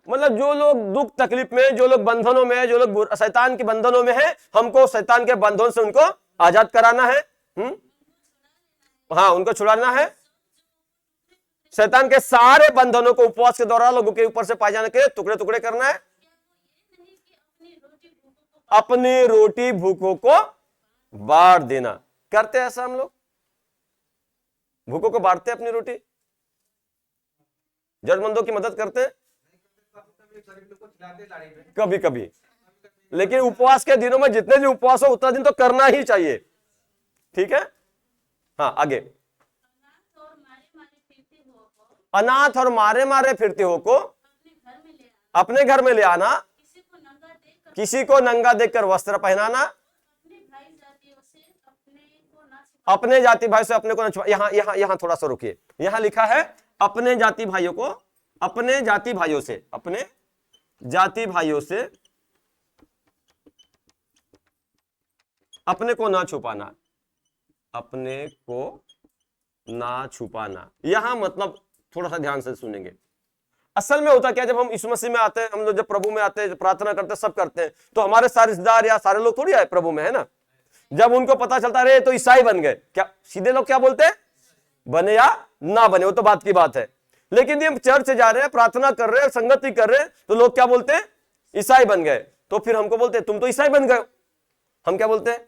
मतलब जो लोग दुख तकलीफ में, जो लोग बंधनों में, जो लोग शैतान के बंधनों में है, हमको शैतान के बंधन से उनको आजाद कराना है। हाँ, उनको छुड़ाना है। शैतान के सारे बंधनों को उपवास के दौरान लोगों के ऊपर से पाए जाने के लिए टुकड़े टुकड़े करना है। अपनी रोटी भूखों को बांट देना। करते हैं ऐसा हम लोग? भूखों को बांटते हैं अपनी रोटी, जरूरतमंदों की मदद करते हैं कभी कभी, लेकिन उपवास के दिनों में जितने दिन उपवास हो उतना दिन तो करना ही चाहिए, ठीक है। हाँ, आगे, अनाथ और मारे मारे फिरते हो को अपने घर में ले आना, किसी को नंगा देखकर वस्त्र पहनाना, अपने जाति भाई से अपने को न छुपा। यहां थोड़ा सा रुकिए, यहां लिखा है अपने जाति भाइयों को, अपने जाति भाइयों से, अपने जाति भाइयों से अपने को ना छुपाना, अपने को ना छुपाना। यहां मतलब थोड़ा सा ध्यान से सुनेंगे। असल में होता क्या, जब हम यीशु मसीह में आते हैं, हम लोग जब प्रभु में आते हैं, प्रार्थना करते हैं, सब करते हैं, तो हमारे सारे रिश्तेदार या सारे लोग थोड़ी आए प्रभु में, है ना। जब उनको पता चलता है तो ईसाई बन गए, क्या सीधे लोग क्या बोलते हैं? बने या ना बने, वो तो बात की बात है। लेकिन ये चर्च जा रहे हैं, प्रार्थना कर रहे हैं, संगति कर रहे हैं, तो लोग क्या बोलते हैं? ईसाई बन गए। तो फिर हमको बोलते हैं तुम तो ईसाई बन गए। हम क्या बोलते हैं?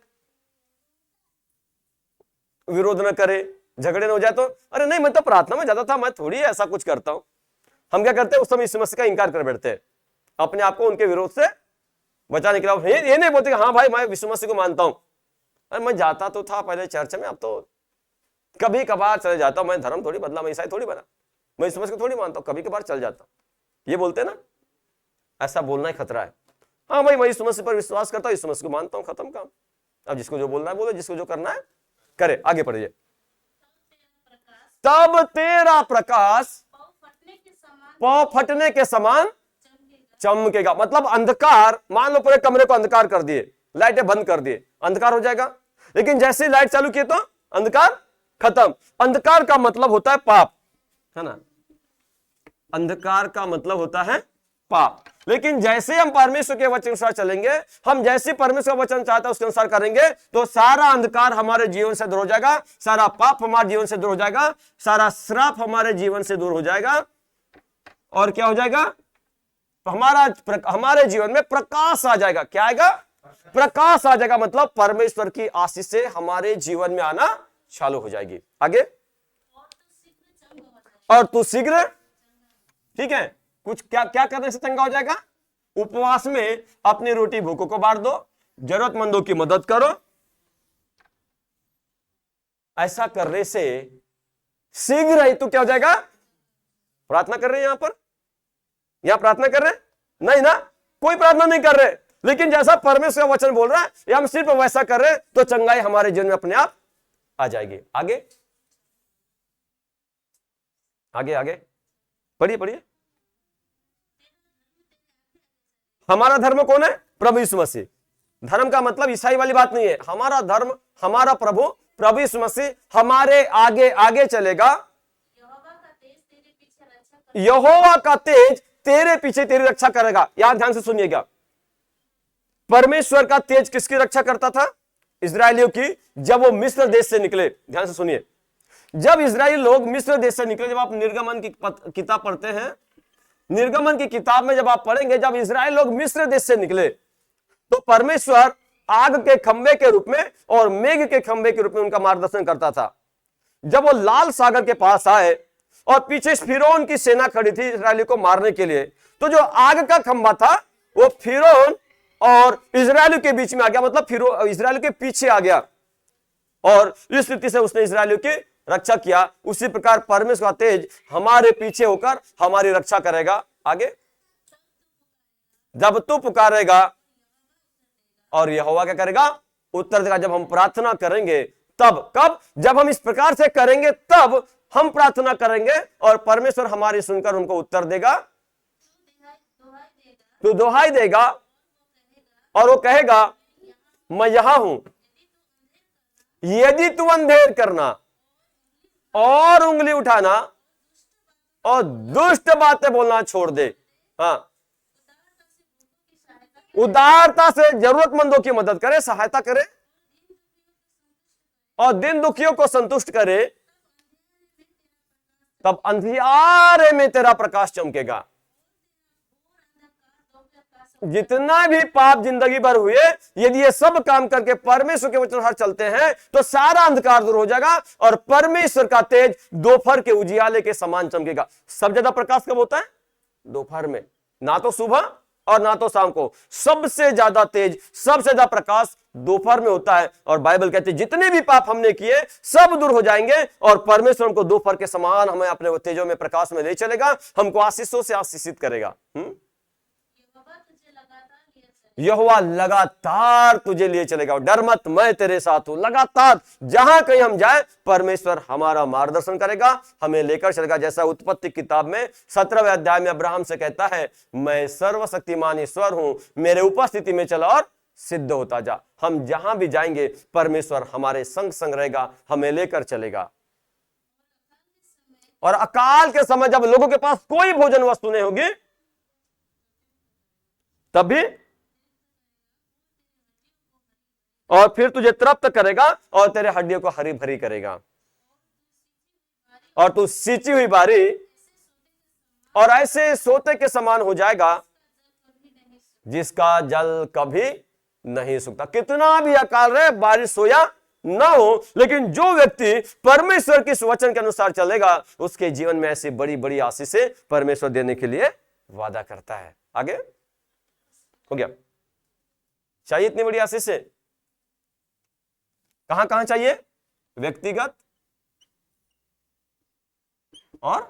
विरोध न करे, झगड़े न हो जाए तो, अरे नहीं मैं तो प्रार्थना में जाता था, मैं थोड़ी ऐसा कुछ करता हूं। हम क्या करते हैं? उस समय यीशु मसीह का इंकार कर बैठते हैं, अपने आप को उनके विरोध से बचाने के लिए। ये नहीं बोलते कि हाँ भाई मैं यीशु मसीह को मानता हूं, अरे मैं जाता तो था पहले चर्च में, अब तो कभी कभार चले जाता हूं, मैं धर्म थोड़ी बदला, मैं ईसाई थोड़ी बना, मैं यीशु मसीह को थोड़ी मानता हूं, कभी कभार चल जाता हूं। ये बोलते ना, ऐसा बोलना ही खतरा है। हाँ भाई मैं यीशु मसीह पर विश्वास करता हूं, यीशु मसीह को मानता हूं, खत्म काम। अब जिसको जो बोलना है बोले, जिसको जो करना है करे। आगे पढ़िए। तब तेरा प्रकाश पांव फटने के समान चमकेगा। मतलब अंधकार, मान लो पूरे कमरे को अंधकार कर दिए, लाइटें बंद कर दिए, अंधकार हो जाएगा। लेकिन जैसे लाइट चालू किए तो अंधकार खत्म। अंधकार का मतलब होता है पाप, है ना। अंधकार का मतलब होता है पाप। लेकिन जैसे हम परमेश्वर के वचन अनुसार चलेंगे, हम जैसे परमेश्वर का वचन चाहता है उसके अनुसार करेंगे, तो सारा अंधकार हमारे जीवन से दूर हो जाएगा, सारा पाप हमारे जीवन से दूर हो जाएगा, सारा श्राप हमारे जीवन से दूर हो जाएगा। और क्या हो जाएगा? हमारे जीवन में प्रकाश आ जाएगा। क्या आएगा? प्रकाश आ जाएगा। मतलब परमेश्वर की आशीष से हमारे जीवन में आना चालू हो जाएगी। आगे, और तू शीघ्र, ठीक है, कुछ क्या क्या करने से चंगा हो जाएगा? उपवास में अपनी रोटी भूखों को बांट दो, जरूरतमंदों की मदद करो। ऐसा करने से शीघ्र ही तू क्या हो जाएगा? प्रार्थना कर रहे हैं, यहां पर, यहां प्रार्थना कर रहे हैं? नहीं ना, कोई प्रार्थना नहीं कर रहे, लेकिन जैसा परमेश्वर का वचन बोल रहा है, या हम सिर्फ वैसा कर रहे हैं, तो चंगाई हमारे जीवन में अपने आप आ जाएगी। आगे आगे आगे पढ़िए पढ़िए। हमारा धर्म कौन है? प्रभु यीशु मसीह। धर्म का मतलब ईसाई वाली बात नहीं है। हमारा धर्म, हमारा प्रभु प्रभु यीशु मसीह हमारे आगे आगे चलेगा। यहोवा का तेज तेरे पीछे तेरी रक्षा करेगा। यहां ध्यान से सुनिएगा, परमेश्वर का तेज किसकी रक्षा करता था? इस्राएलियों की, जब वो मिस्र देश से निकले। ध्यान से सुनिए, जब इस्राएली लोग मिस्र देश से निकले, जब आप निर्गमन की किताब पढ़ते हैं निर्गमन की किताब में जब आप पढ़ेंगे, जब इजराइल लोग मिस्र देश से निकले तो परमेश्वर आग के खंबे के रूप में और मेघ के खंबे के रूप में उनका मार्गदर्शन करता था। जब वो लाल सागर के पास आए और पीछे फिरौन की सेना खड़ी थी इजरायली को मारने के लिए, तो जो आग का खंबा था वो फिरौन और इजरायली के बीच में आ गया, मतलब फिरौन इजरायली के पीछे आ गया और इस स्थिति से उसने इजरायलियों की रक्षा किया। उसी प्रकार परमेश्वर का तेज हमारे पीछे होकर हमारी रक्षा करेगा। आगे, जब तू पुकारेगा और यहोवा क्या करेगा, उत्तर देगा। जब हम प्रार्थना करेंगे तब, कब, जब हम इस प्रकार से करेंगे तब हम प्रार्थना करेंगे और परमेश्वर हमारी सुनकर उनको उत्तर देगा। तू दुहाई देगा और वो कहेगा मैं यहां हूं। यदि तू अंधेर करना और उंगली उठाना और दुष्ट बातें बोलना छोड़ दे, हाँ, उदारता से जरूरतमंदों की मदद करे, सहायता करे और दिन दुखियों को संतुष्ट करे, तब अंधियारे में तेरा प्रकाश चमकेगा। जितना भी पाप जिंदगी भर हुए, यदि ये सब काम करके परमेश्वर के वचन अनुसार चलते हैं तो सारा अंधकार दूर हो जाएगा और परमेश्वर का तेज दोपहर के उजियाले के समान चमकेगा। सब ज्यादा प्रकाश कब होता है? दोपहर में, ना तो सुबह और ना तो शाम को। सबसे ज्यादा तेज, सबसे ज्यादा प्रकाश दोपहर में होता है। और बाइबल कहती है जितने भी पाप हमने किए सब दूर हो जाएंगे और परमेश्वर हमको दोपहर के समान हमें अपने तेजों में, प्रकाश में ले चलेगा, हमको आशीषों से आशीषित करेगा। यहोवा लगातार तुझे लिए चलेगा। डर मत, मैं तेरे साथ हूं। लगातार जहां कहीं हम जाए परमेश्वर हमारा मार्गदर्शन करेगा, हमें लेकर चलेगा। जैसा उत्पत्ति किताब में 17वें अध्याय में अब्राहम से कहता है, मैं सर्वशक्तिमान ईश्वर हूं, मेरे उपस्थिति में चला और सिद्ध होता जा। हम जहां भी जाएंगे परमेश्वर हमारे संग संग रहेगा, हमें लेकर चलेगा। और अकाल के समय जब लोगों के पास कोई भोजन वस्तु नहीं होगी, तब भी और फिर तुझे तृप्त करेगा और तेरे हड्डियों को हरी भरी करेगा और तू सींची हुई बारी और ऐसे सोते के समान हो जाएगा जिसका जल कभी नहीं सूखता। कितना भी अकाल रहे, बारिश हो या ना हो, लेकिन जो व्यक्ति परमेश्वर के इस वचन के अनुसार चलेगा उसके जीवन में ऐसी बड़ी बड़ी आशीषें परमेश्वर देने के लिए वादा करता है। आगे हो गया? चाहिए इतनी बड़ी आशीषें? कहां कहां चाहिए? व्यक्तिगत और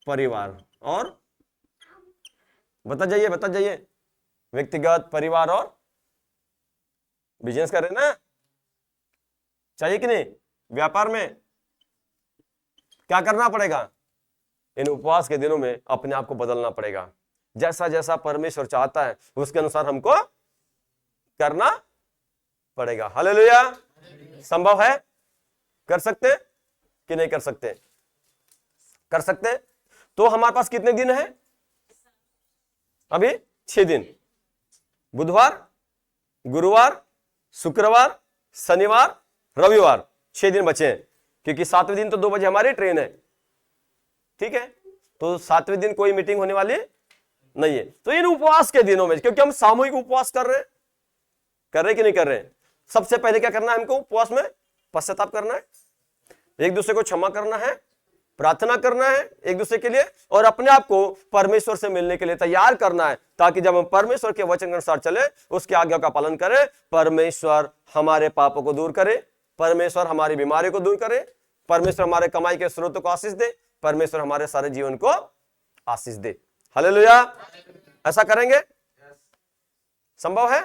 परिवार। और बता जाइए व्यक्तिगत, परिवार और बिजनेस कर रहे ना, चाहिए कि नहीं? व्यापार में क्या करना पड़ेगा? इन उपवास के दिनों में अपने आप को बदलना पड़ेगा। जैसा जैसा परमेश्वर चाहता है उसके अनुसार हमको करना पड़ेगा। हालेलुया। संभव है? कर सकते कि नहीं कर सकते? कर सकते। तो हमारे पास कितने दिन है अभी? 6 दिन। बुधवार, गुरुवार, शुक्रवार, शनिवार, रविवार, 6 दिन बचे हैं, क्योंकि 7वें दिन तो 2 बजे हमारी ट्रेन है। ठीक है, तो 7वें दिन कोई मीटिंग होने वाली नहीं है। तो इन उपवास के दिनों में, क्योंकि हम सामूहिक उपवास कर रहे कि नहीं कर रहे? सबसे पहले क्या करना है हमको उपवास में? पश्चाताप करना है, एक दूसरे को क्षमा करना है, प्रार्थना करना है एक दूसरे के लिए और अपने आप को परमेश्वर से मिलने के लिए तैयार करना है, ताकि जब हम परमेश्वर के वचन के अनुसार चले, उसके आज्ञा का पालन करें, परमेश्वर हमारे पापों को दूर करे, परमेश्वर हमारी बीमारी को दूर करे, परमेश्वर हमारे कमाई के स्रोतों को आशीष दे, परमेश्वर हमारे सारे जीवन को आशीष दे। हालेलुया। ऐसा करेंगे? संभव है?